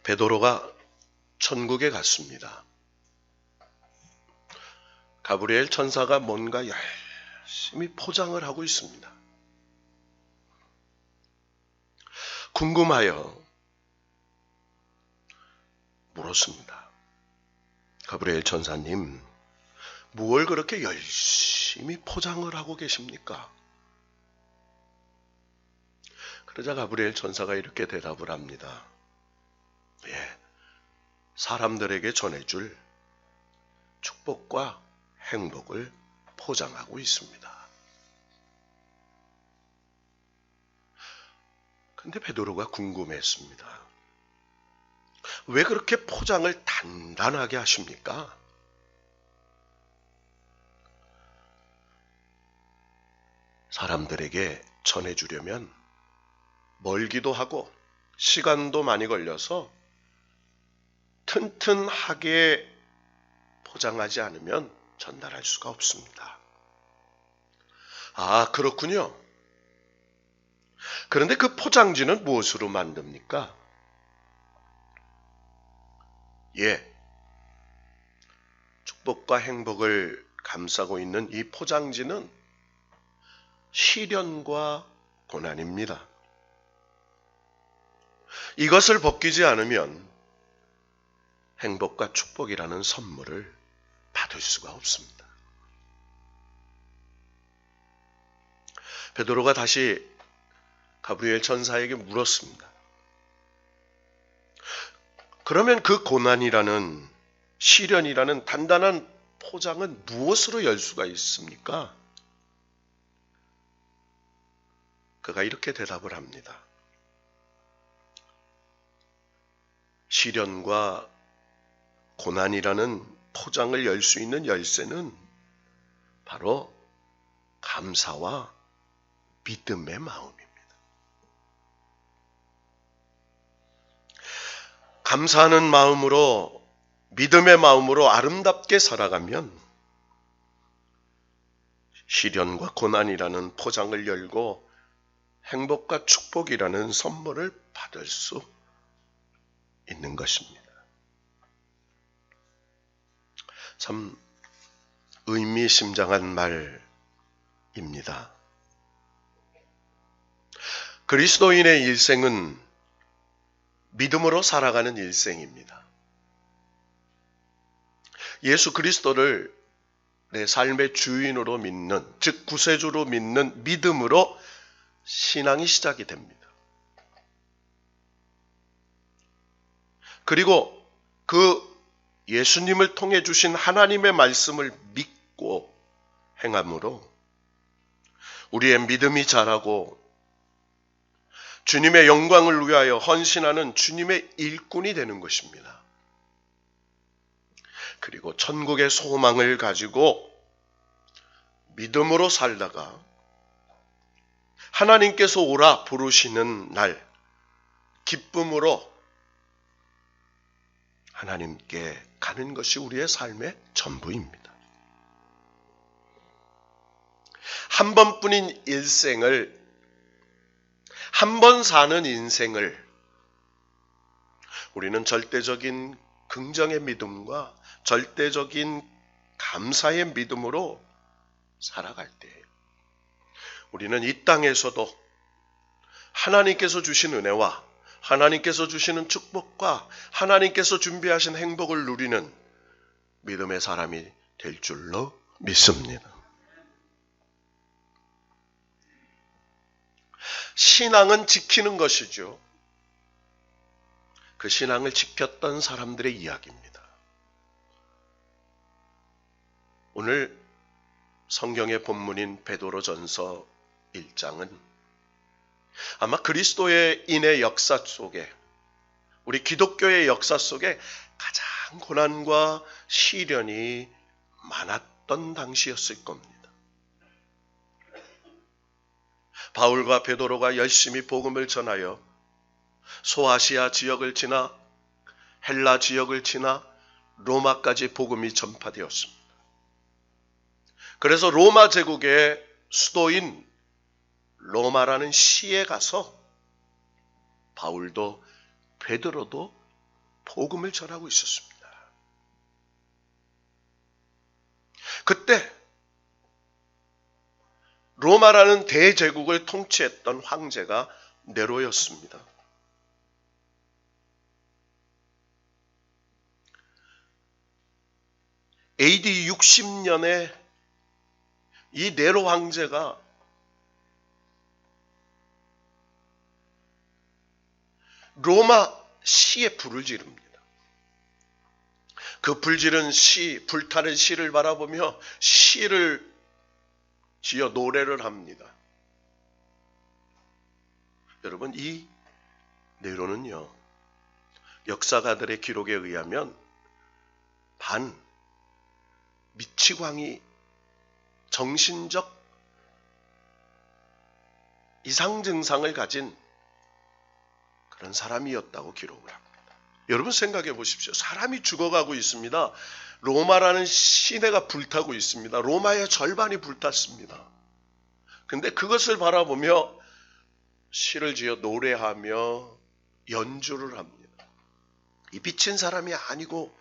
베드로가 천국에 갔습니다. 가브리엘 천사가 뭔가 열심히 포장을 하고 있습니다. 궁금하여 물었습니다. 가브리엘 천사님, 무엇을 그렇게 열심히 포장을 하고 계십니까? 그러자 가브리엘 천사가 이렇게 대답을 합니다. 사람들에게 전해줄 축복과 행복을 포장하고 있습니다. 근데 베드로가 궁금했습니다. 왜 그렇게 포장을 단단하게 하십니까? 사람들에게 전해주려면 멀기도 하고 시간도 많이 걸려서 튼튼하게 포장하지 않으면 전달할 수가 없습니다. 아, 그렇군요. 그런데 그 포장지는 무엇으로 만듭니까? 축복과 행복을 감싸고 있는 이 포장지는 시련과 고난입니다. 이것을 벗기지 않으면 행복과 축복이라는 선물을 받을 수가 없습니다. 베드로가 다시 가브리엘 천사에게 물었습니다. 그러면 그 고난이라는 시련이라는 단단한 포장은 무엇으로 열 수가 있습니까? 그가 이렇게 대답을 합니다. 시련과 고난이라는 포장을 열 수 있는 열쇠는 바로 감사와 믿음의 마음입니다. 감사하는 마음으로, 믿음의 마음으로 아름답게 살아가면 시련과 고난이라는 포장을 열고 행복과 축복이라는 선물을 받을 수 있는 것입니다. 참 의미심장한 말입니다. 그리스도인의 일생은 믿음으로 살아가는 일생입니다. 예수 그리스도를 내 삶의 주인으로 믿는, 즉 구세주로 믿는 믿음으로 신앙이 시작이 됩니다. 그리고 그 예수님을 통해 주신 하나님의 말씀을 믿고 행함으로 우리의 믿음이 자라고 주님의 영광을 위하여 헌신하는 주님의 일꾼이 되는 것입니다. 그리고 천국의 소망을 가지고 믿음으로 살다가 하나님께서 오라 부르시는 날 기쁨으로 하나님께 가는 것이 우리의 삶의 전부입니다. 한 번뿐인 일생을, 한 번 사는 인생을 우리는 절대적인 긍정의 믿음과 절대적인 감사의 믿음으로 살아갈 때 우리는 이 땅에서도 하나님께서 주신 은혜와 하나님께서 주시는 축복과 하나님께서 준비하신 행복을 누리는 믿음의 사람이 될 줄로 믿습니다. 신앙은 지키는 것이죠. 그 신앙을 지켰던 사람들의 이야기입니다. 오늘 성경의 본문인 베드로전서 1장은 아마 그리스도인의 역사 속에, 우리 기독교의 역사 속에 가장 고난과 시련이 많았던 당시였을 겁니다. 바울과 베드로가 열심히 복음을 전하여 소아시아 지역을 지나 헬라 지역을 지나 로마까지 복음이 전파되었습니다. 그래서 로마 제국의 수도인 로마라는 시에 가서 바울도 베드로도 복음을 전하고 있었습니다. 그때 로마라는 대제국을 통치했던 황제가 네로였습니다. AD 60년에 이 네로 황제가 로마 시에 불을 지릅니다. 그 불지른 시, 불타는 시를 바라보며 시를 지어 노래를 합니다. 여러분, 이 네로는요, 역사가들의 기록에 의하면 미치광이 정신적 이상 증상을 가진 그런 사람이었다고 기록을 합니다. 여러분 생각해 보십시오. 사람이 죽어가고 있습니다. 로마라는 시내가 불타고 있습니다. 로마의 절반이 불탔습니다. 근데 그것을 바라보며 시를 지어 노래하며 연주를 합니다. 이 미친 사람이 아니고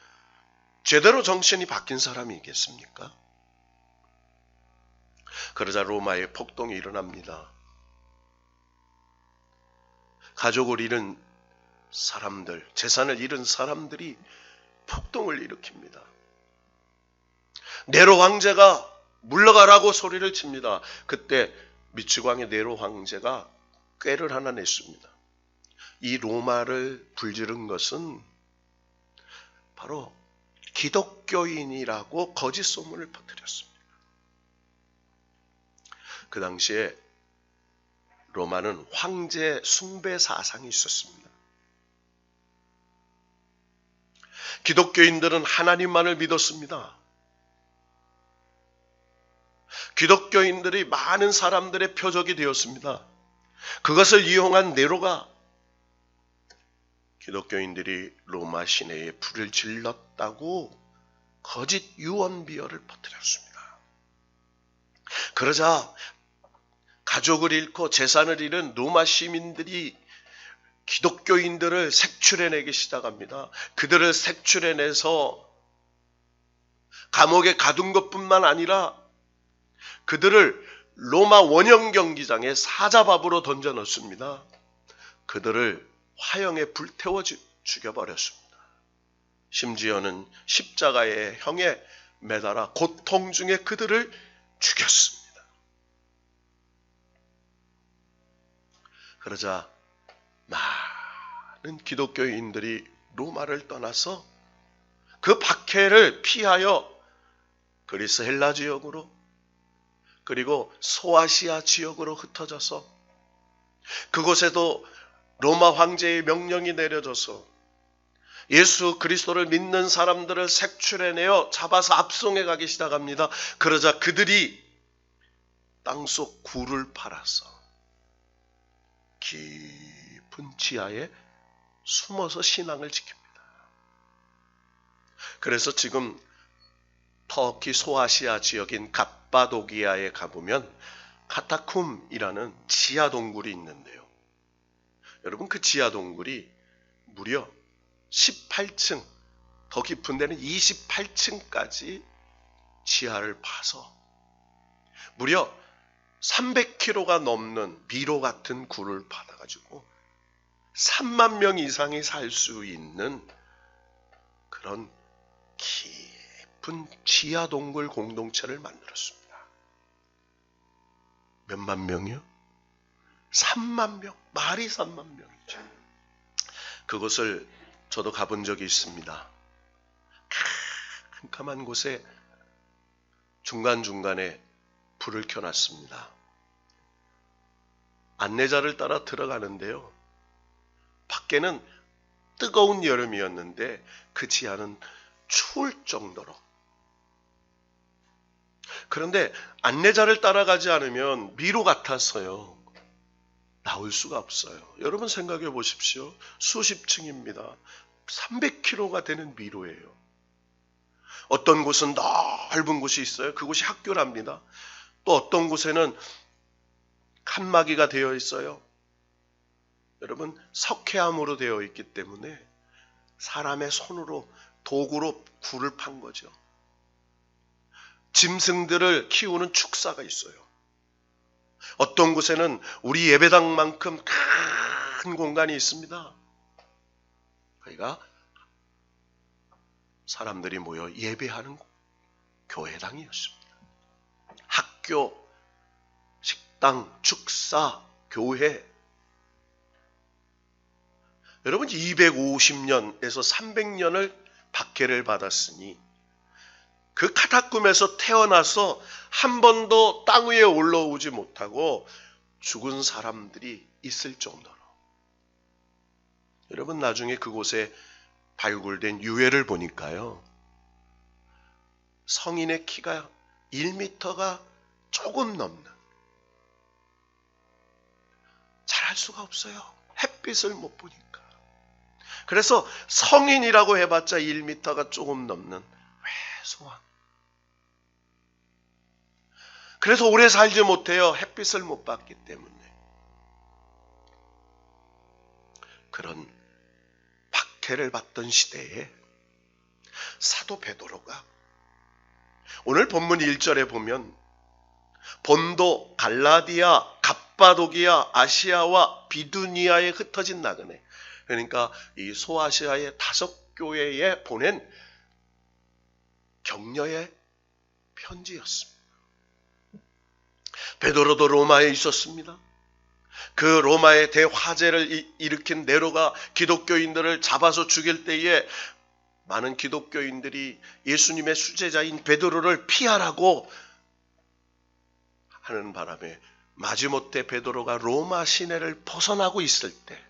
제대로 정신이 바뀐 사람이겠습니까? 그러자 로마에 폭동이 일어납니다. 가족을 잃은 사람들, 재산을 잃은 사람들이 폭동을 일으킵니다. 네로 황제가 물러가라고 소리를 칩니다. 그때 미치광이 네로 황제가 꾀를 하나 냈습니다. 이 로마를 불지른 것은 바로 기독교인이라고 거짓 소문을 퍼뜨렸습니다. 그 당시에 로마는 황제 숭배 사상이 있었습니다. 기독교인들은 하나님만을 믿었습니다. 기독교인들이 많은 사람들의 표적이 되었습니다. 그것을 이용한 네로가 기독교인들이 로마 시내에 불을 질렀다고 거짓 유언비어를 퍼뜨렸습니다. 그러자 가족을 잃고 재산을 잃은 로마 시민들이 기독교인들을 색출해내기 시작합니다. 그들을 색출해내서 감옥에 가둔 것뿐만 아니라 그들을 로마 원형 경기장에 사자밥으로 던져 넣습니다. 그들을 화형에 불태워 죽여버렸습니다. 심지어는 십자가의 형에 매달아 고통 중에 그들을 죽였습니다. 그러자 많은 기독교인들이 로마를 떠나서 그 박해를 피하여 그리스 헬라 지역으로 그리고 소아시아 지역으로 흩어져서 그곳에도 로마 황제의 명령이 내려져서 예수 그리스도를 믿는 사람들을 색출해내어 잡아서 압송해 가기 시작합니다. 그러자 그들이 땅속 굴을 팔아서 깊은 지하에 숨어서 신앙을 지킵니다. 그래서 지금 터키 소아시아 지역인 갑바도기아에 가보면 카타쿰이라는 지하 동굴이 있는데요. 여러분, 그 지하 동굴이 무려 18층, 더 깊은 데는 28층까지 지하를 파서 무려 300km가 넘는 미로 같은 굴을 파다가지고 3만 명 이상이 살 수 있는 그런 깊은 지하 동굴 공동체를 만들었습니다. 몇만 명이요? 3만 명, 말이 3만 명이죠. 그곳을 저도 가본 적이 있습니다. 캄캄한 곳에 중간중간에 불을 켜놨습니다. 안내자를 따라 들어가는데요. 밖에는 뜨거운 여름이었는데 그 지하는 추울 정도로. 그런데 안내자를 따라가지 않으면 미로 같아서요. 나올 수가 없어요. 여러분 생각해 보십시오. 수십 층입니다. 300km가 되는 미로예요. 어떤 곳은 넓은 곳이 있어요. 그곳이 학교랍니다. 또 어떤 곳에는 칸막이가 되어 있어요. 여러분 석회암으로 되어 있기 때문에 사람의 손으로 도구로 굴을 판 거죠. 짐승들을 키우는 축사가 있어요. 어떤 곳에는 우리 예배당만큼 큰 공간이 있습니다. 거기가 사람들이 모여 예배하는 교회당이었습니다. 학교, 식당, 축사, 교회. 여러분 250년에서 300년을 박해를 받았으니 그 카타콤에서 태어나서 한 번도 땅 위에 올라오지 못하고 죽은 사람들이 있을 정도로. 여러분 나중에 그곳에 발굴된 유해를 보니까요. 성인의 키가 1m가 조금 넘는. 잘할 수가 없어요. 햇빛을 못 보니까. 그래서 성인이라고 해봤자 1m가 조금 넘는 왜소한. 그래서 오래 살지 못해요. 햇빛을 못 받기 때문에. 그런 박해를 받던 시대에 사도 베드로가 오늘 본문 1절에 보면 본도, 갈라디아, 갑바도기아, 아시아와 비두니아에 흩어진 나그네. 그러니까 이 소아시아의 5교회에 보낸 격려의 편지였습니다. 베드로도 로마에 있었습니다. 그 로마의 대화재를 일으킨 네로가 기독교인들을 잡아서 죽일 때에 많은 기독교인들이 예수님의 수제자인 베드로를 피하라고 하는 바람에 마지못해 베드로가 로마 시내를 벗어나고 있을 때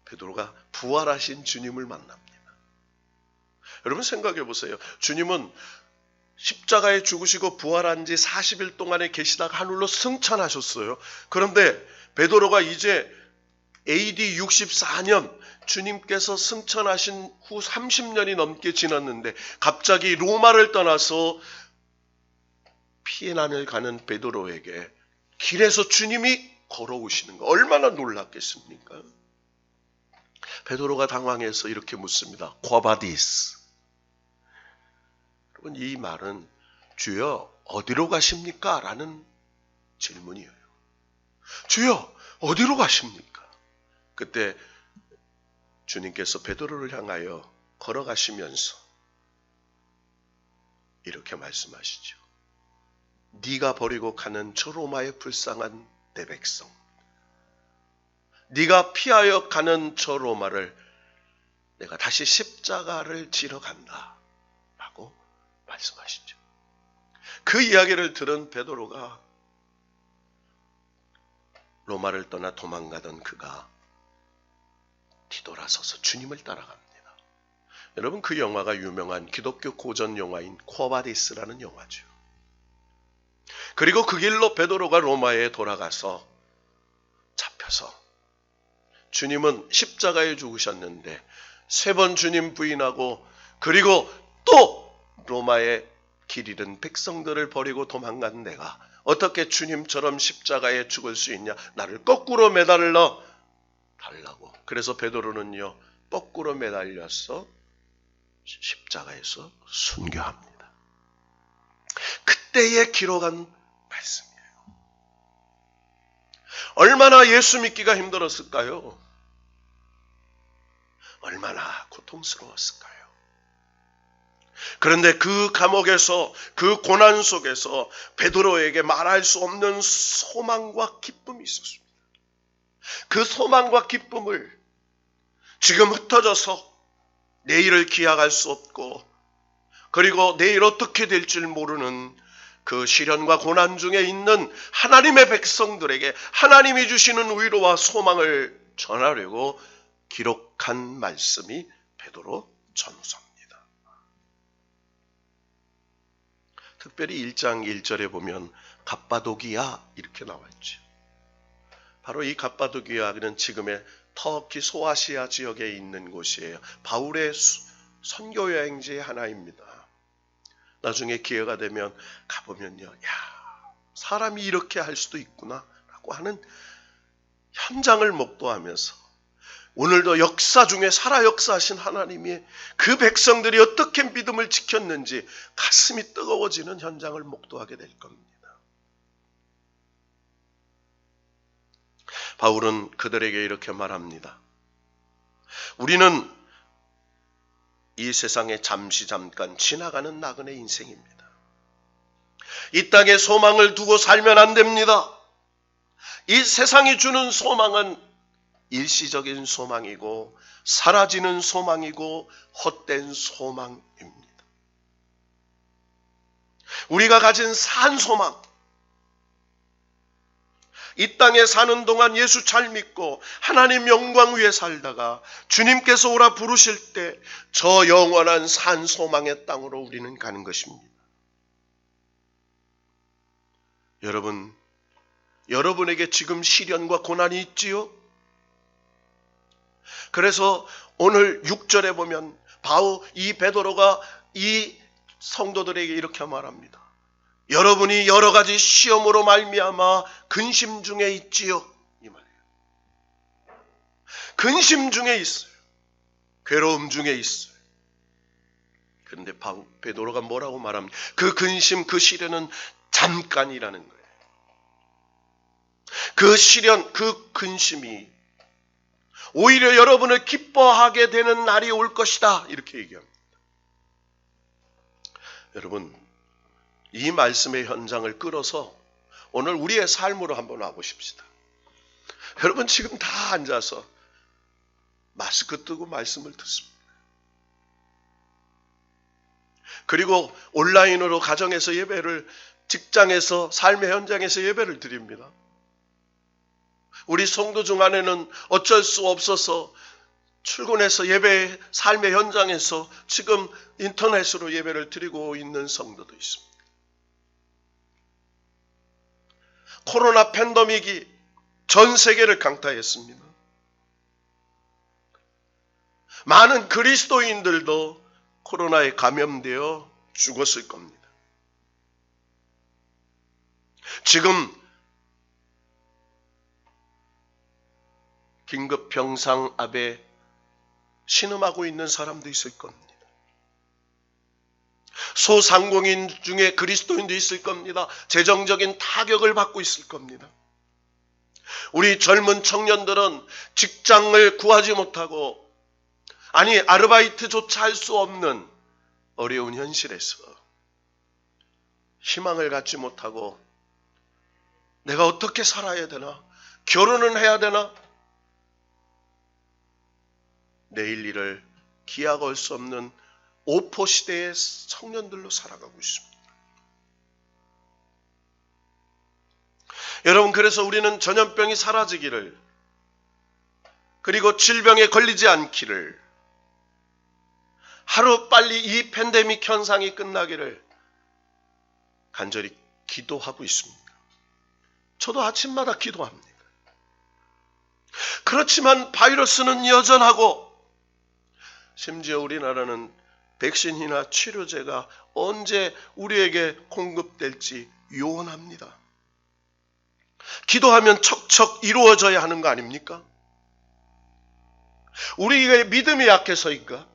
베드로가 부활하신 주님을 만납니다. 여러분 생각해 보세요. 주님은 십자가에 죽으시고 부활한 지 40일 동안에 계시다가 하늘로 승천하셨어요. 그런데 베드로가 이제 AD 64년 주님께서 승천하신 후 30년이 넘게 지났는데 갑자기 로마를 떠나서 피난을 가는 베드로에게 길에서 주님이 걸어오시는 거 얼마나 놀랐겠습니까? 베드로가 당황해서 이렇게 묻습니다. 쿼바디스. 여러분 이 말은 주여 어디로 가십니까? 라는 질문이에요. 주여 어디로 가십니까? 그때 주님께서 베드로를 향하여 걸어가시면서 이렇게 말씀하시죠. 네가 버리고 가는 저 로마의 불쌍한 내 백성, 네가 피하여 가는 저 로마를 내가 다시 십자가를 지러 간다 라고 말씀하시죠. 그 이야기를 들은 베드로가 로마를 떠나 도망가던 그가 뒤돌아서서 주님을 따라갑니다. 여러분 그 영화가 유명한 기독교 고전 영화인 쿼바디스라는 영화죠. 그리고 그 길로 베드로가 로마에 돌아가서 잡혀서 주님은 십자가에 죽으셨는데 3번 주님 부인하고 그리고 또 로마에 길 잃은 백성들을 버리고 도망간 내가 어떻게 주님처럼 십자가에 죽을 수 있냐? 나를 거꾸로 매달러 달라고. 그래서 베드로는요 거꾸로 매달려서 십자가에서 순교합니다. 그때에 기록한 말씀이에요. 얼마나 예수 믿기가 힘들었을까요? 얼마나 고통스러웠을까요? 그런데 그 감옥에서 그 고난 속에서 베드로에게 말할 수 없는 소망과 기쁨이 있었습니다. 그 소망과 기쁨을 지금 흩어져서 내일을 기약할 수 없고 그리고 내일 어떻게 될 줄 모르는 그 시련과 고난 중에 있는 하나님의 백성들에게 하나님이 주시는 위로와 소망을 전하려고 기록한 말씀이 베드로 전후서입니다. 특별히 1장 1절에 보면 갑바도기아 이렇게 나와 있죠. 바로 이 갑바도기아는 지금의 터키 소아시아 지역에 있는 곳이에요. 바울의 선교 여행지의 하나입니다. 나중에 기회가 되면 가보면요. 야, 사람이 이렇게 할 수도 있구나 라고 하는 현장을 목도하면서 오늘도 역사 중에 살아 역사하신 하나님이 그 백성들이 어떻게 믿음을 지켰는지 가슴이 뜨거워지는 현장을 목도하게 될 겁니다. 바울은 그들에게 이렇게 말합니다. 우리는 이 세상에 잠깐 지나가는 나그네 인생입니다. 이 땅에 소망을 두고 살면 안 됩니다. 이 세상이 주는 소망은 일시적인 소망이고 사라지는 소망이고 헛된 소망입니다. 우리가 가진 산 소망, 이 땅에 사는 동안 예수 잘 믿고 하나님 영광 위에 살다가 주님께서 오라 부르실 때 저 영원한 산 소망의 땅으로 우리는 가는 것입니다. 여러분에게 지금 시련과 고난이 있지요? 그래서 오늘 6절에 보면 이 베드로가 이 성도들에게 이렇게 말합니다. 여러분이 여러 가지 시험으로 말미암아 근심 중에 있지요. 이 말이에요. 근심 중에 있어요. 괴로움 중에 있어요. 그런데 베드로가 뭐라고 말합니까? 그 근심, 그 시련은 잠깐이라는 거예요. 그 시련, 그 근심이 오히려 여러분을 기뻐하게 되는 날이 올 것이다. 이렇게 얘기합니다. 여러분, 이 말씀의 현장을 끌어서 오늘 우리의 삶으로 한번 와보십시다. 여러분 지금 다 앉아서 마스크 뜨고 말씀을 듣습니다. 그리고 온라인으로 가정에서 예배를, 직장에서 삶의 현장에서 예배를 드립니다. 우리 성도 중 안에는 어쩔 수 없어서 출근해서 예배 삶의 현장에서 지금 인터넷으로 예배를 드리고 있는 성도도 있습니다. 코로나 팬데믹이 전 세계를 강타했습니다. 많은 그리스도인들도 코로나에 감염되어 죽었을 겁니다. 지금 긴급 병상 앞에 신음하고 있는 사람도 있을 겁니다. 소상공인 중에 그리스도인도 있을 겁니다. 재정적인 타격을 받고 있을 겁니다. 우리 젊은 청년들은 직장을 구하지 못하고, 아니 아르바이트조차 할 수 없는 어려운 현실에서 희망을 갖지 못하고 내가 어떻게 살아야 되나? 결혼은 해야 되나? 내일 일을 기약할 수 없는 오포 시대의 청년들로 살아가고 있습니다. 여러분, 그래서 우리는 전염병이 사라지기를, 그리고 질병에 걸리지 않기를, 하루빨리 이 팬데믹 현상이 끝나기를 간절히 기도하고 있습니다. 저도 아침마다 기도합니다. 그렇지만 바이러스는 여전하고, 심지어 우리나라는 백신이나 치료제가 언제 우리에게 공급될지 요원합니다. 기도하면 척척 이루어져야 하는 거 아닙니까? 우리의 믿음이 약해서인가?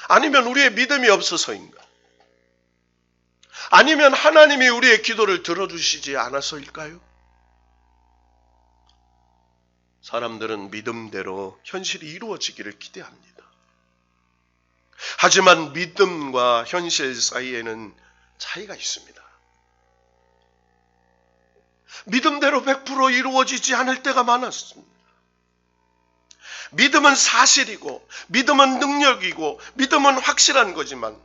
아니면 우리의 믿음이 없어서인가? 아니면 하나님이 우리의 기도를 들어주시지 않아서일까요? 사람들은 믿음대로 현실이 이루어지기를 기대합니다. 하지만 믿음과 현실 사이에는 차이가 있습니다. 믿음대로 100% 이루어지지 않을 때가 많았습니다. 믿음은 사실이고, 믿음은 능력이고, 믿음은 확실한 거지만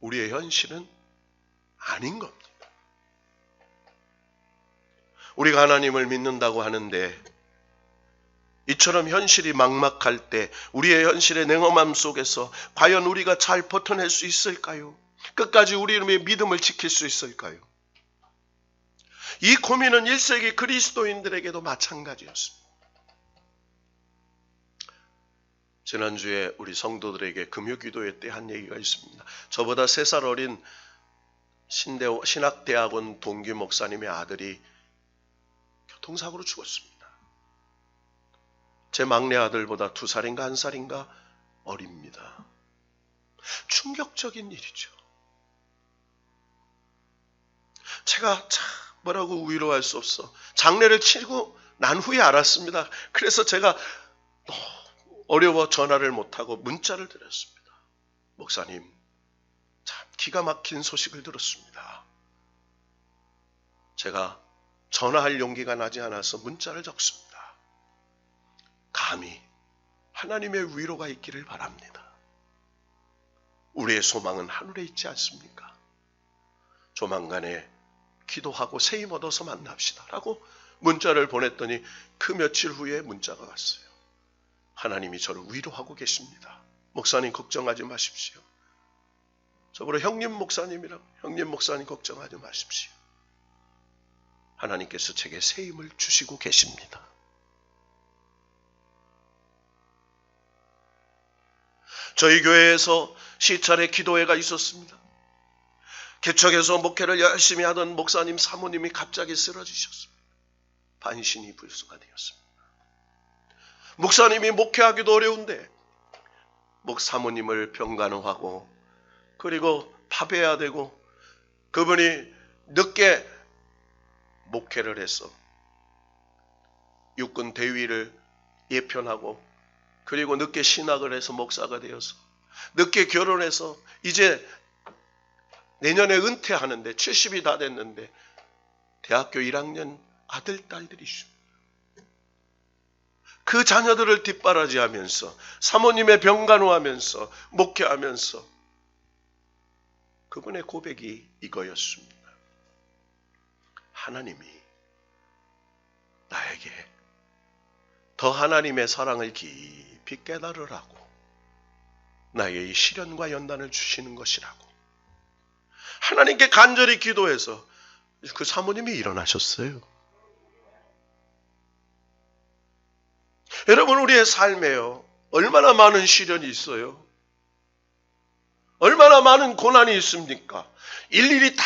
우리의 현실은 아닌 겁니다. 우리가 하나님을 믿는다고 하는데 이처럼 현실이 막막할 때 우리의 현실의 냉엄함 속에서 과연 우리가 잘 버텨낼 수 있을까요? 끝까지 우리의 믿음을 지킬 수 있을까요? 이 고민은 1세기 그리스도인들에게도 마찬가지였습니다. 지난주에 우리 성도들에게 금요기도회 때 한 얘기가 있습니다. 저보다 3살 어린 신학대학원 동기 목사님의 아들이 교통사고로 죽었습니다. 제 막내 아들보다 2살인가 1살인가 어립니다. 충격적인 일이죠. 제가 참 뭐라고 위로할 수 없어. 장례를 치르고 난 후에 알았습니다. 그래서 제가 어려워 전화를 못하고 문자를 드렸습니다. 목사님, 참 기가 막힌 소식을 들었습니다. 제가 전화할 용기가 나지 않아서 문자를 적습니다. 감히 하나님의 위로가 있기를 바랍니다. 우리의 소망은 하늘에 있지 않습니까? 조만간에 기도하고 세임 얻어서 만납시다 라고 문자를 보냈더니 그 며칠 후에 문자가 왔어요. 하나님이 저를 위로하고 계십니다. 목사님 걱정하지 마십시오. 저보고 형님 목사님이라고, 형님 목사님 걱정하지 마십시오. 하나님께서 제게 세임을 주시고 계십니다. 저희 교회에서 시찰의 기도회가 있었습니다. 개척에서 목회를 열심히 하던 목사님 사모님이 갑자기 쓰러지셨습니다. 반신이 불수가 되었습니다. 목사님이 목회하기도 어려운데 사모님을 병간호하고 그리고 밥해야 되고 그분이 늦게 목회를 해서 육군 대위를 예편하고 그리고 늦게 신학을 해서 목사가 되어서 늦게 결혼해서 이제 내년에 은퇴하는데 70이 다 됐는데 대학교 1학년 아들, 딸들이십니다. 그 자녀들을 뒷바라지하면서 사모님의 병간호하면서 목회하면서 그분의 고백이 이거였습니다. 하나님이 나에게 더 하나님의 사랑을 깊이 깨달으라고 나에게 이 시련과 연단을 주시는 것이라고 하나님께 간절히 기도해서 그 사모님이 일어나셨어요. 여러분, 우리의 삶에요, 얼마나 많은 시련이 있어요. 얼마나 많은 고난이 있습니까? 일일이 다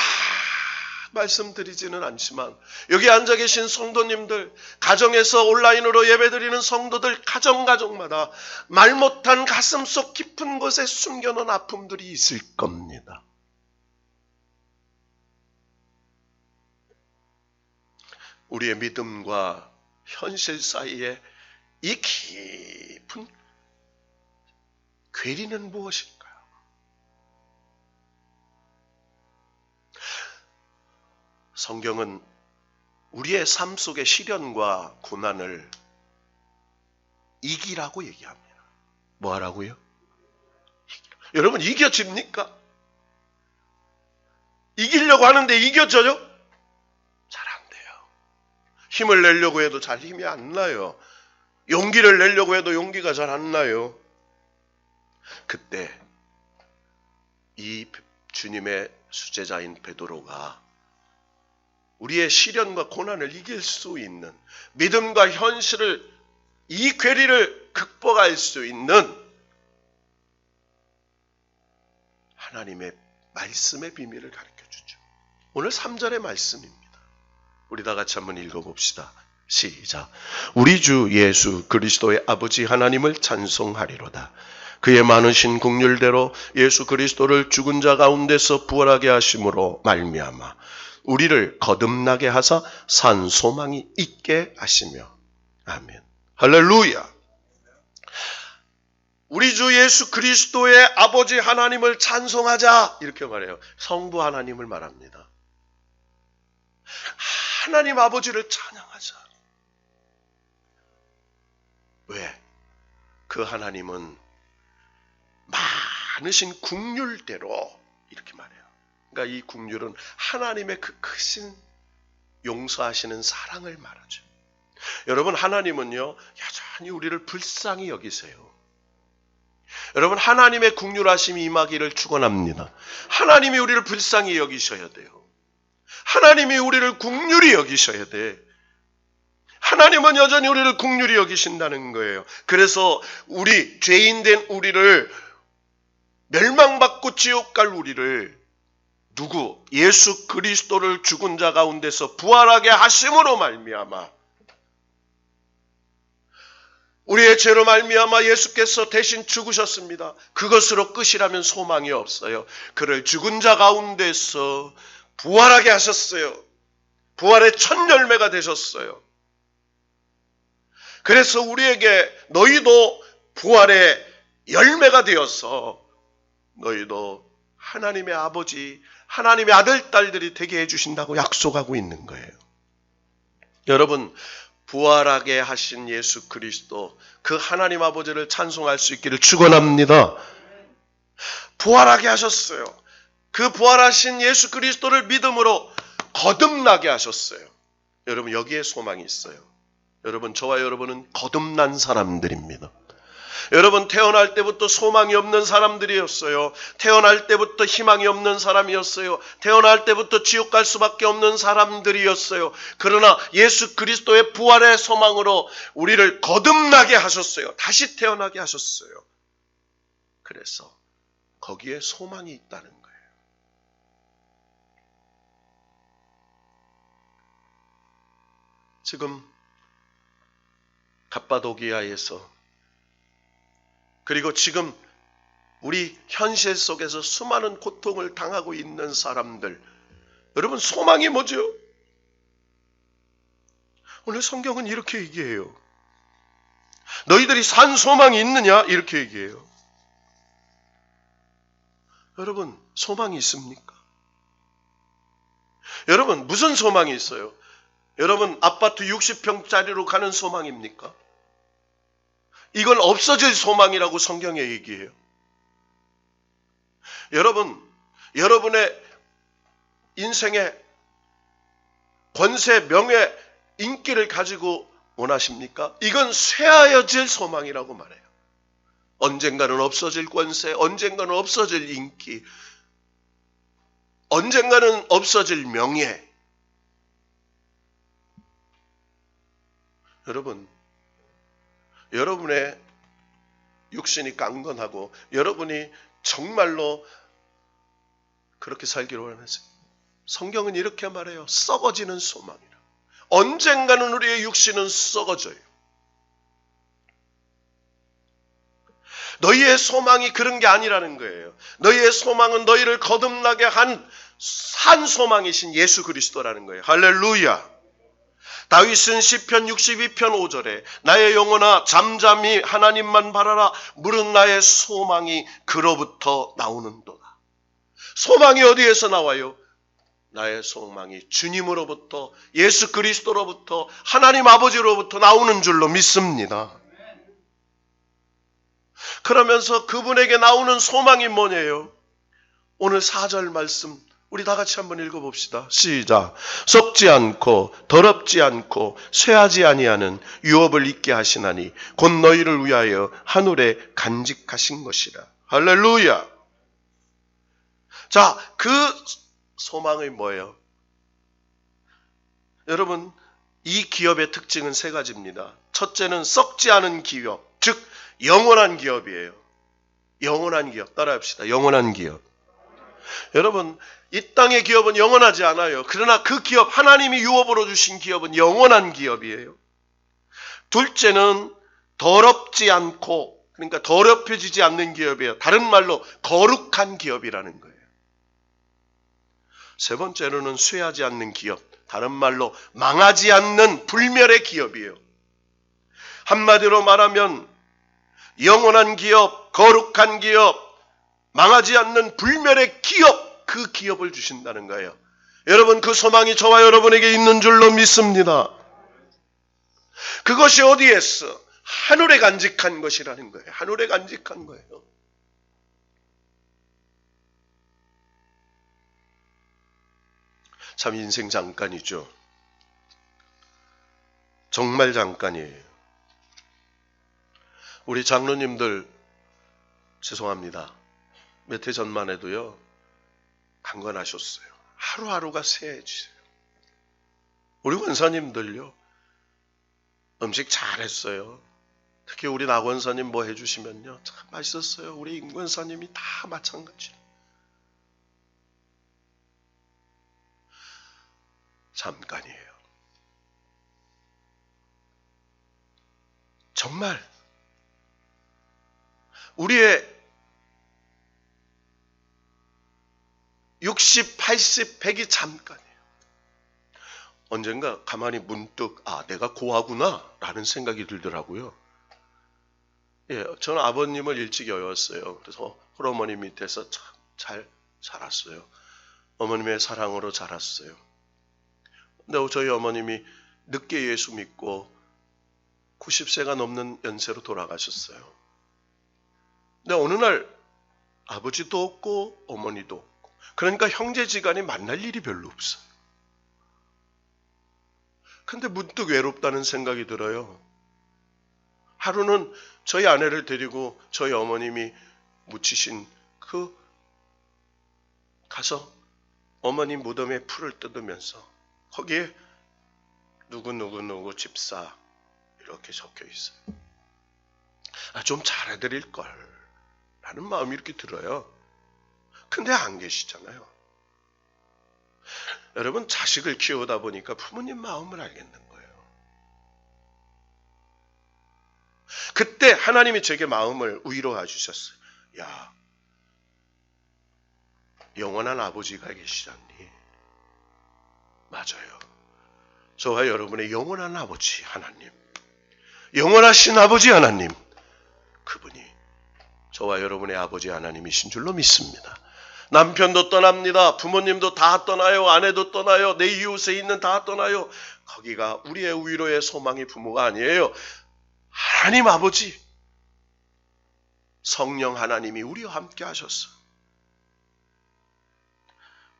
말씀드리지는 않지만 여기 앉아 계신 성도님들, 가정에서 온라인으로 예배드리는 성도들 가정마다 말 못한 가슴속 깊은 곳에 숨겨놓은 아픔들이 있을 겁니다. 우리의 믿음과 현실 사이에 이 깊은 괴리는 무엇일까요? 성경은 우리의 삶 속의 시련과 고난을 이기라고 얘기합니다. 뭐 하라고요? 여러분, 이겨집니까? 이기려고 하는데 이겨져요? 잘 안 돼요. 힘을 내려고 해도 잘 힘이 안 나요. 용기를 내려고 해도 용기가 잘 안 나요. 그때 이 주님의 수제자인 베드로가 우리의 시련과 고난을 이길 수 있는 믿음과 현실을, 이 괴리를 극복할 수 있는 하나님의 말씀의 비밀을 가르쳐주죠. 오늘 3절의 말씀입니다. 우리 다 같이 한번 읽어봅시다. 시작. 우리 주 예수 그리스도의 아버지 하나님을 찬송하리로다. 그의 많으신 긍휼대로 예수 그리스도를 죽은 자 가운데서 부활하게 하심으로 말미암아 우리를 거듭나게 하사 산 소망이 있게 하시며. 아멘. 할렐루야. 우리 주 예수 그리스도의 아버지 하나님을 찬송하자, 이렇게 말해요. 성부 하나님을 말합니다. 하나님 아버지를 찬양하자. 왜? 그 하나님은 많으신 긍휼대로, 이렇게 말해요. 그러니까 이 긍휼은 하나님의 그 크신 용서하시는 사랑을 말하죠. 여러분, 하나님은요, 여전히 우리를 불쌍히 여기세요. 여러분, 하나님의 긍휼하심이 임하기를 축원합니다. 하나님이 우리를 불쌍히 여기셔야 돼요. 하나님이 우리를 긍휼히 여기셔야 돼. 하나님은 여전히 우리를 긍휼히 여기신다는 거예요. 그래서 우리 죄인된 우리를, 멸망받고 지옥 갈 우리를 누구? 예수 그리스도를 죽은 자 가운데서 부활하게 하심으로 말미암아 우리의 죄로 말미암아 예수께서 대신 죽으셨습니다. 그것으로 끝이라면 소망이 없어요. 그를 죽은 자 가운데서 부활하게 하셨어요. 부활의 첫 열매가 되셨어요. 그래서 우리에게 너희도 부활의 열매가 되어서 너희도 하나님의 아버지, 하나님의 아들, 딸들이 되게 해주신다고 약속하고 있는 거예요. 여러분, 부활하게 하신 예수 그리스도, 그 하나님 아버지를 찬송할 수 있기를 축원합니다. 부활하게 하셨어요. 그 부활하신 예수 그리스도를 믿음으로 거듭나게 하셨어요. 여러분, 여기에 소망이 있어요. 여러분, 저와 여러분은 거듭난 사람들입니다. 여러분, 태어날 때부터 소망이 없는 사람들이었어요. 태어날 때부터 희망이 없는 사람이었어요. 태어날 때부터 지옥 갈 수밖에 없는 사람들이었어요. 그러나 예수 그리스도의 부활의 소망으로 우리를 거듭나게 하셨어요. 다시 태어나게 하셨어요. 그래서 거기에 소망이 있다는 거예요. 지금 갑바도기아에서, 그리고 지금 우리 현실 속에서 수많은 고통을 당하고 있는 사람들, 여러분, 소망이 뭐죠? 오늘 성경은 이렇게 얘기해요. 너희들이 산 소망이 있느냐? 이렇게 얘기해요. 여러분, 소망이 있습니까? 여러분, 무슨 소망이 있어요? 여러분, 아파트 60평짜리로 가는 소망입니까? 이건 없어질 소망이라고 성경에 얘기해요. 여러분, 여러분의 인생의 권세, 명예, 인기를 가지고 원하십니까? 이건 쇠하여질 소망이라고 말해요. 언젠가는 없어질 권세, 언젠가는 없어질 인기, 언젠가는 없어질 명예. 여러분, 여러분의 육신이 강건하고 여러분이 정말로 그렇게 살기를 원하세요. 성경은 이렇게 말해요. 썩어지는 소망이라. 언젠가는 우리의 육신은 썩어져요. 너희의 소망이 그런 게 아니라는 거예요. 너희의 소망은 너희를 거듭나게 한 산 소망이신 예수 그리스도라는 거예요. 할렐루야. 다윗은 시편 62편 5절에 나의 영혼아 잠잠히 하나님만 바라라. 물은 나의 소망이 그로부터 나오는도다. 소망이 어디에서 나와요? 나의 소망이 주님으로부터, 예수 그리스도로부터, 하나님 아버지로부터 나오는 줄로 믿습니다. 그러면서 그분에게 나오는 소망이 뭐냐요? 오늘 4절 말씀 우리 다 같이 한번 읽어봅시다. 시작. 썩지 않고 더럽지 않고 쇠하지 아니하는 유업을 있게 하시나니 곧 너희를 위하여 하늘에 간직하신 것이라. 할렐루야. 자, 그 소망이 뭐예요? 여러분, 이 기업의 특징은 세 가지입니다. 첫째는 썩지 않은 기업, 즉 영원한 기업이에요. 영원한 기업. 따라합시다. 영원한 기업. 여러분, 이 땅의 기업은 영원하지 않아요. 그러나 그 기업, 하나님이 유업으로 주신 기업은 영원한 기업이에요. 둘째는 더럽지 않고, 그러니까 더럽혀지지 않는 기업이에요. 다른 말로 거룩한 기업이라는 거예요. 세 번째로는 쇠하지 않는 기업, 다른 말로 망하지 않는 불멸의 기업이에요. 한마디로 말하면 영원한 기업, 거룩한 기업, 망하지 않는 불멸의 기업, 그 기업을 주신다는 거예요. 여러분, 그 소망이 저와 여러분에게 있는 줄로 믿습니다. 그것이 어디에 있어? 하늘에 간직한 것이라는 거예요. 하늘에 간직한 거예요. 참 인생 잠깐이죠. 정말 잠깐이에요. 우리 장로님들 죄송합니다. 몇 해 전만 해도요. 강건하셨어요. 하루하루가 새해지세요. 우리 권사님들요. 음식 잘했어요. 특히 우리 나 권사님 뭐 해주시면요. 참 맛있었어요. 우리 임 권사님이 다 마찬가지예요. 잠깐이에요. 정말 우리의 60, 80, 100이 잠깐이에요. 언젠가 가만히 문득 내가 고아구나 라는 생각이 들더라고요. 예, 저는 아버님을 일찍 여였어요. 그래서 홀어머니 밑에서 참 잘 자랐어요. 어머님의 사랑으로 자랐어요. 근데 저희 어머님이 늦게 예수 믿고 90세가 넘는 연세로 돌아가셨어요. 근데 어느 날 아버지도 없고 어머니도 없고, 그러니까 형제지간이 만날 일이 별로 없어요. 근데 문득 외롭다는 생각이 들어요. 하루는 저희 아내를 데리고 저희 어머님이 묻히신 가서 어머님 무덤에 풀을 뜯으면서 거기에 누구 집사 이렇게 적혀 있어요. 좀 잘해드릴 걸 라는 마음이 이렇게 들어요. 근데 안 계시잖아요. 여러분, 자식을 키우다 보니까 부모님 마음을 알겠는 거예요. 그때 하나님이 제게 마음을 위로해 주셨어요. 야, 영원한 아버지가 계시잖니. 맞아요. 저와 여러분의 영원한 아버지 하나님, 영원하신 아버지 하나님, 그분이 저와 여러분의 아버지 하나님이신 줄로 믿습니다. 남편도 떠납니다. 부모님도 다 떠나요. 아내도 떠나요. 내 이웃에 있는 다 떠나요. 거기가 우리의 위로의 소망이 부모가 아니에요. 하나님 아버지, 성령 하나님이 우리와 함께 하셨어.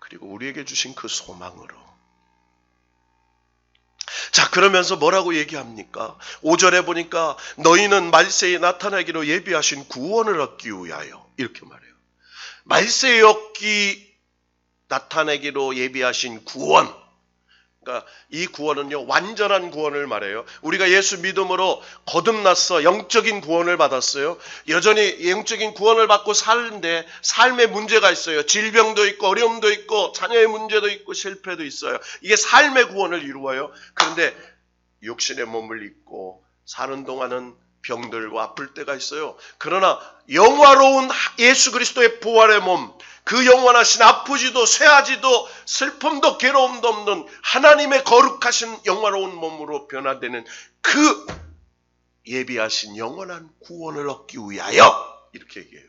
그리고 우리에게 주신 그 소망으로. 자, 그러면서 뭐라고 얘기합니까? 5절에 보니까 너희는 말세에 나타나기로 예비하신 구원을 얻기 위하여, 이렇게 말해요. 말세에 나타내기로 예비하신 구원. 그러니까 이 구원은요, 완전한 구원을 말해요. 우리가 예수 믿음으로 거듭났어. 영적인 구원을 받았어요. 여전히 영적인 구원을 받고 사는데 삶에 문제가 있어요. 질병도 있고 어려움도 있고 자녀의 문제도 있고 실패도 있어요. 이게 삶의 구원을 이루어요. 그런데 육신의 몸을 입고 사는 동안은 병들고 아플 때가 있어요. 그러나 영화로운 예수 그리스도의 부활의 몸, 그 영원하신 아프지도 쇠하지도 슬픔도 괴로움도 없는 하나님의 거룩하신 영화로운 몸으로 변화되는 그 예비하신 영원한 구원을 얻기 위하여, 이렇게 얘기해요.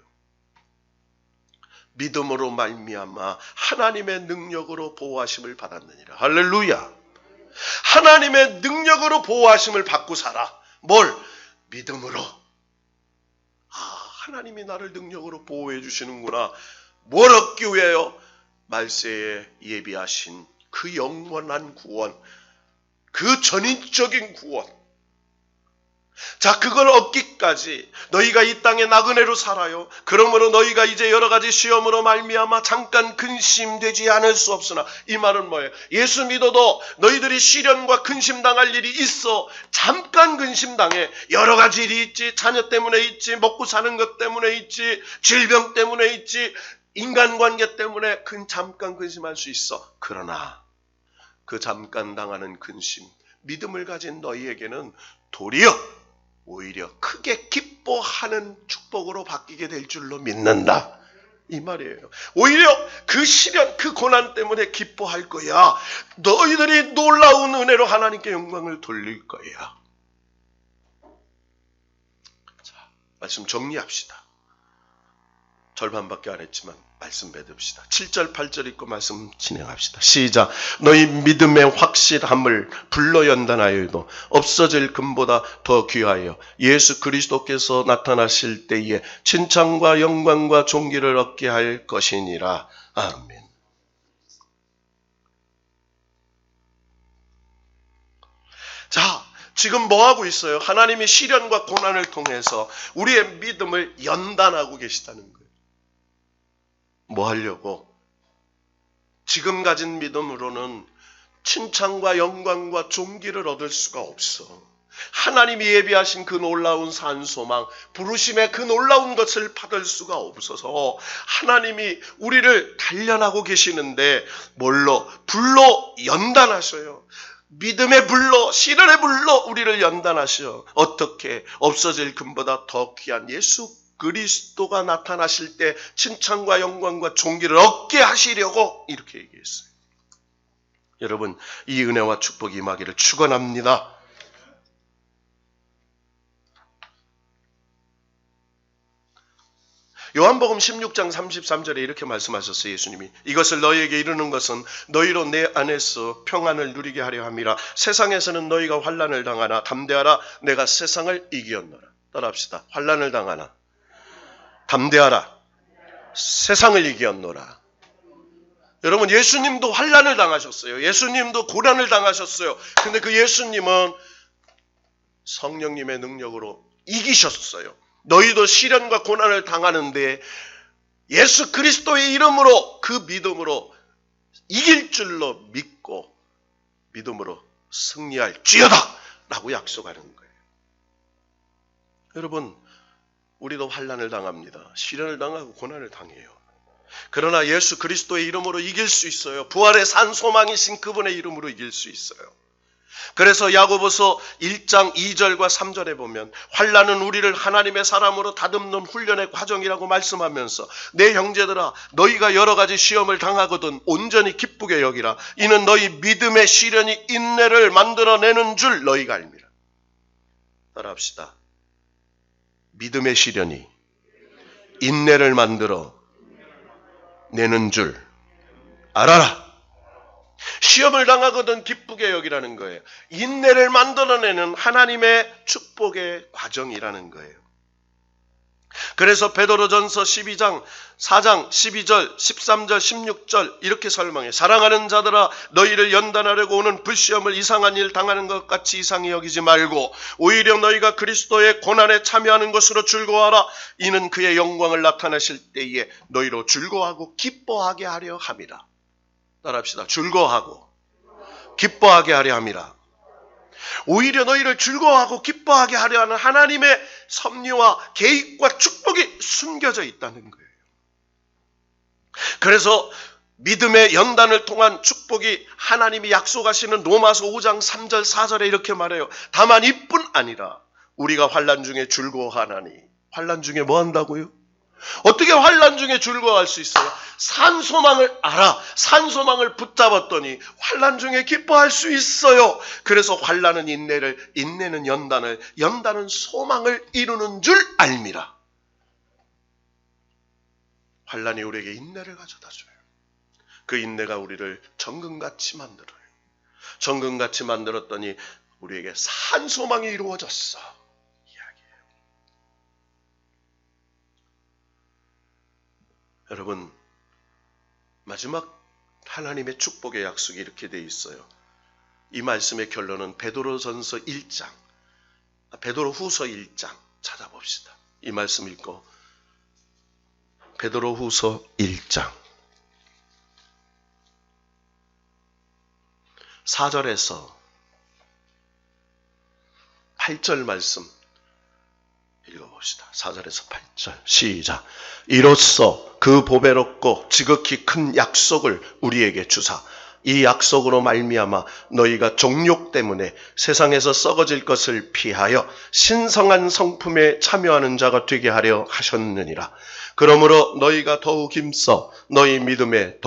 믿음으로 말미암아 하나님의 능력으로 보호하심을 받았느니라. 할렐루야. 하나님의 능력으로 보호하심을 받고 살아. 뭘? 믿음으로. 하나님이 나를 능력으로 보호해 주시는구나. 뭘 얻기 위해요? 말세에 예비하신 그 영원한 구원, 그 전인적인 구원. 자, 그걸 얻기까지 너희가 이 땅에 나그네로 살아요. 그러므로 너희가 이제 여러 가지 시험으로 말미암아 잠깐 근심되지 않을 수 없으나, 이 말은 뭐예요? 예수 믿어도 너희들이 시련과 근심당할 일이 있어. 잠깐 근심당해. 여러 가지 일이 있지. 자녀 때문에 있지. 먹고 사는 것 때문에 있지. 질병 때문에 있지. 인간관계 때문에 잠깐 근심할 수 있어. 그러나 그 잠깐 당하는 근심, 믿음을 가진 너희에게는 도리어 오히려 크게 기뻐하는 축복으로 바뀌게 될 줄로 믿는다. 이 말이에요. 오히려 그 시련, 그 고난 때문에 기뻐할 거야. 너희들이 놀라운 은혜로 하나님께 영광을 돌릴 거야. 자, 말씀 정리합시다. 절반밖에 안 했지만 말씀 맺읍시다. 7절 8절 읽고 말씀 진행합시다. 시작. 너희 믿음의 확실함을 불러 연단하여도 없어질 금보다 더 귀하여 예수 그리스도께서 나타나실 때에 칭찬과 영광과 존귀를 얻게 할 것이니라. 아멘. 자, 지금 뭐 하고 있어요? 하나님이 시련과 고난을 통해서 우리의 믿음을 연단하고 계시다는 거예요. 뭐 하려고? 지금 가진 믿음으로는 칭찬과 영광과 존귀를 얻을 수가 없어. 하나님이 예비하신 그 놀라운 산소망, 부르심의 그 놀라운 것을 받을 수가 없어서 하나님이 우리를 단련하고 계시는데 뭘로? 불로 연단하셔요. 믿음의 불로, 시련의 불로 우리를 연단하셔. 어떻게? 없어질 금보다 더 귀한 예수 그리스도가 나타나실 때 칭찬과 영광과 존귀를 얻게 하시려고 이렇게 얘기했어요. 여러분, 이 은혜와 축복이 임하기를 축원합니다. 요한복음 16장 33절에 이렇게 말씀하셨어요. 예수님이 이것을 너희에게 이르는 것은 너희로 내 안에서 평안을 누리게 하려 함이라. 세상에서는 너희가 환난을 당하나 담대하라. 내가 세상을 이기었노라. 따라합시다. 환난을 당하나 담대하라. 세상을 이기었노라. 여러분, 예수님도 환난을 당하셨어요. 예수님도 고난을 당하셨어요. 근데 그 예수님은 성령님의 능력으로 이기셨어요. 너희도 시련과 고난을 당하는데 예수 그리스도의 이름으로 그 믿음으로 이길 줄로 믿고 믿음으로 승리할지어다 라고 약속하는 거예요. 여러분, 우리도 환난을 당합니다. 시련을 당하고 고난을 당해요. 그러나 예수 그리스도의 이름으로 이길 수 있어요. 부활의 산 소망이신 그분의 이름으로 이길 수 있어요. 그래서 야고보서 1장 2절과 3절에 보면 환난은 우리를 하나님의 사람으로 다듬는 훈련의 과정이라고 말씀하면서 내 형제들아 너희가 여러 가지 시험을 당하거든 온전히 기쁘게 여기라. 이는 너희 믿음의 시련이 인내를 만들어내는 줄 너희가 알미라. 따라합시다. 믿음의 시련이 인내를 만들어 내는 줄 알아라. 시험을 당하거든 기쁘게 여기라는 거예요. 인내를 만들어내는 하나님의 축복의 과정이라는 거예요. 그래서 베드로전서 12장 4장 12절 13절 16절 이렇게 설명해. 사랑하는 자들아 너희를 연단하려고 오는 불시험을 이상한 일 당하는 것 같이 이상히 여기지 말고 오히려 너희가 그리스도의 고난에 참여하는 것으로 즐거워하라. 이는 그의 영광을 나타내실 때에 너희로 즐거워하고 기뻐하게 하려 함이라. 따라합시다. 즐거워하고 기뻐하게 하려 함이라. 오히려 너희를 즐거워하고 기뻐하게 하려 하는 하나님의 섭리와 계획과 축복이 숨겨져 있다는 거예요. 그래서 믿음의 연단을 통한 축복이 하나님이 약속하시는 로마서 5장 3절 4절에 이렇게 말해요. 다만 이뿐 아니라 우리가 환난 중에 즐거워하나니. 환난 중에 뭐 한다고요? 어떻게 환난 중에 즐거워할 수 있어요? 산 소망을 알아. 산 소망을 붙잡았더니 환난 중에 기뻐할 수 있어요. 그래서 환난은 인내를, 인내는 연단을, 연단은 소망을 이루는 줄 알미라. 환난이 우리에게 인내를 가져다 줘요. 그 인내가 우리를 정금같이 만들어요. 정금같이 만들었더니 우리에게 산 소망이 이루어졌어. 여러분, 마지막 하나님의 축복의 약속이 이렇게 되어 있어요. 이 말씀의 결론은 베드로전서 1장, 베드로후서 1장 찾아봅시다. 이 말씀 읽고 베드로후서 1장 4절에서 8절 말씀 읽어봅시다. 4절에서 8절 시작. 이로써 그 보배롭고 지극히 큰 약속을 우리에게 주사 이 약속으로 말미암아 너희가 정욕 때문에 세상에서 썩어질 것을 피하여 신성한 성품에 참여하는 자가 되게 하려 하셨느니라. 그러므로 너희가 더욱 힘써 너희 믿음의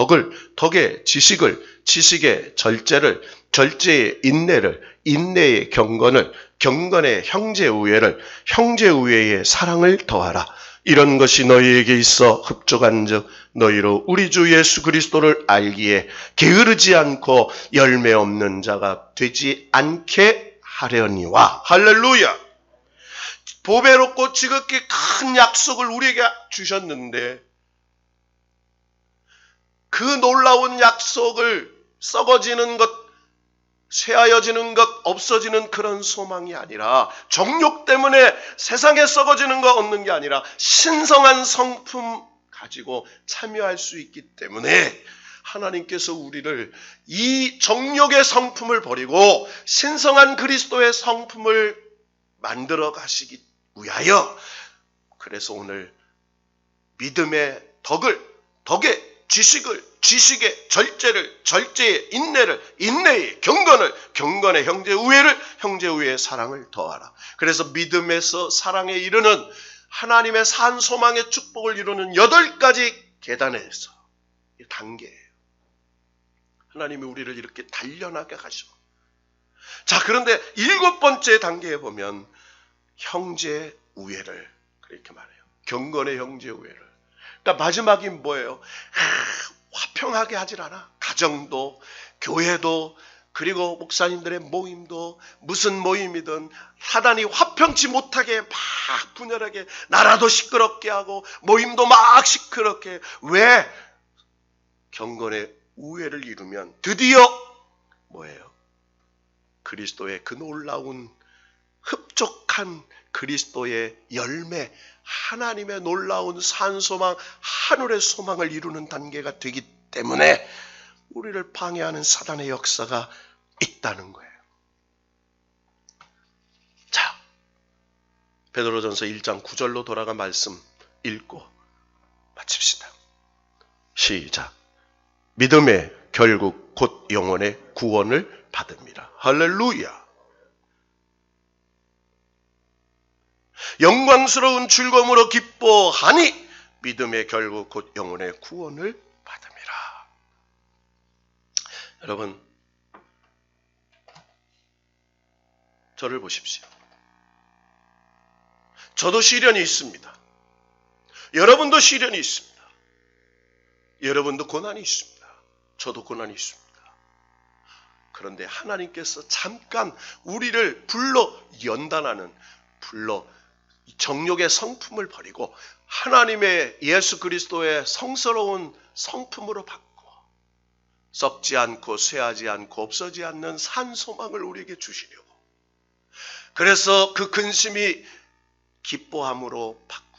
덕의 지식을, 지식의 절제를, 절제의 인내를, 인내의 경건을, 경건의 형제우애를, 형제우애의 사랑을 더하라. 이런 것이 너희에게 있어 흡족한즉 너희로 우리 주 예수 그리스도를 알기에 게으르지 않고 열매 없는 자가 되지 않게 하려니와. 할렐루야. 보배롭고 지극히 큰 약속을 우리에게 주셨는데 그 놀라운 약속을 썩어지는 것, 쇠하여지는 것, 없어지는 그런 소망이 아니라 정욕 때문에 세상에 썩어지는 거 얻는 게 아니라 신성한 성품 가지고 참여할 수 있기 때문에 하나님께서 우리를 이 정욕의 성품을 버리고 신성한 그리스도의 성품을 만들어 가시기 위하여 그래서 오늘 믿음의 덕의 지식을, 지식의 절제를, 절제의 인내를, 인내의 경건을, 경건의 형제우애를, 형제우애의 사랑을 더하라. 그래서 믿음에서 사랑에 이르는 하나님의 산 소망의 축복을 이루는 8가지 계단에서 단계예요. 하나님이 우리를 이렇게 단련하게 하셔. 자, 그런데 7번째 단계에 보면 형제 우애를 그렇게 말해요. 경건의 형제 우애를. 그러니까 마지막이 뭐예요? 화평하게 하질 않아. 가정도, 교회도, 그리고 목사님들의 모임도, 무슨 모임이든 사단이 화평치 못하게 막 분열하게, 나라도 시끄럽게 하고 모임도 막 시끄럽게. 왜? 경건의 우애를 이루면 드디어 뭐예요? 그리스도의 그 놀라운 흡족한 그리스도의 열매, 하나님의 놀라운 산소망, 하늘의 소망을 이루는 단계가 되기 때문에 우리를 방해하는 사단의 역사가 있다는 거예요. 자, 베드로전서 1장 9절로 돌아가 말씀 읽고 마칩시다. 시작. 믿음의 결국 곧 영혼의 구원을 받습니다. 할렐루야. 영광스러운 즐거움으로 기뻐하니 믿음의 결국 곧 영혼의 구원을 받음이라. 여러분, 저를 보십시오. 저도 시련이 있습니다. 여러분도 시련이 있습니다. 여러분도 고난이 있습니다. 저도 고난이 있습니다. 그런데 하나님께서 잠깐 우리를 불러 연단하는, 불러 정욕의 성품을 버리고 하나님의 예수 그리스도의 성스러운 성품으로 바꾸어 썩지 않고 쇠하지 않고 없어지지 않는 산소망을 우리에게 주시려고. 그래서 그 근심이 기뻐함으로 바꾸고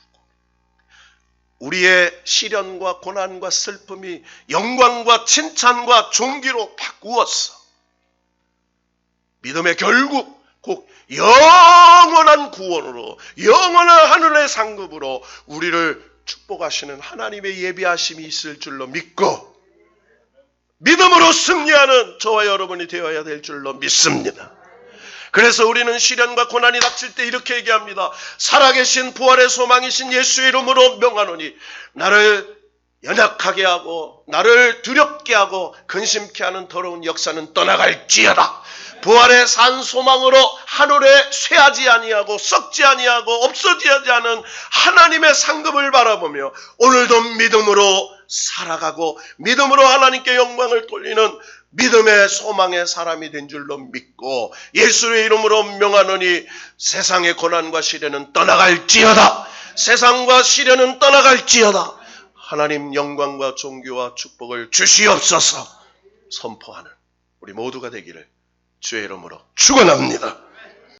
우리의 시련과 고난과 슬픔이 영광과 칭찬과 존귀로 바꾸었어. 믿음의 결국 곧 영원한 구원으로, 영원한 하늘의 상급으로 우리를 축복하시는 하나님의 예비하심이 있을 줄로 믿고 믿음으로 승리하는 저와 여러분이 되어야 될 줄로 믿습니다. 그래서 우리는 시련과 고난이 닥칠 때 이렇게 얘기합니다. 살아계신 부활의 소망이신 예수의 이름으로 명하노니 나를 연약하게 하고 나를 두렵게 하고 근심케 하는 더러운 역사는 떠나갈지어다. 부활의 산 소망으로 하늘에 쇠하지 아니하고 썩지 아니하고 없어지지 않은 하나님의 상급을 바라보며 오늘도 믿음으로 살아가고 믿음으로 하나님께 영광을 돌리는 믿음의 소망의 사람이 된 줄로 믿고 예수의 이름으로 명하노니 세상의 고난과 시련은 떠나갈지어다. 세상과 시련은 떠나갈지어다. 하나님 영광과 존귀와 축복을 주시옵소서 선포하는 우리 모두가 되기를 주의 이름으로 축원합니다.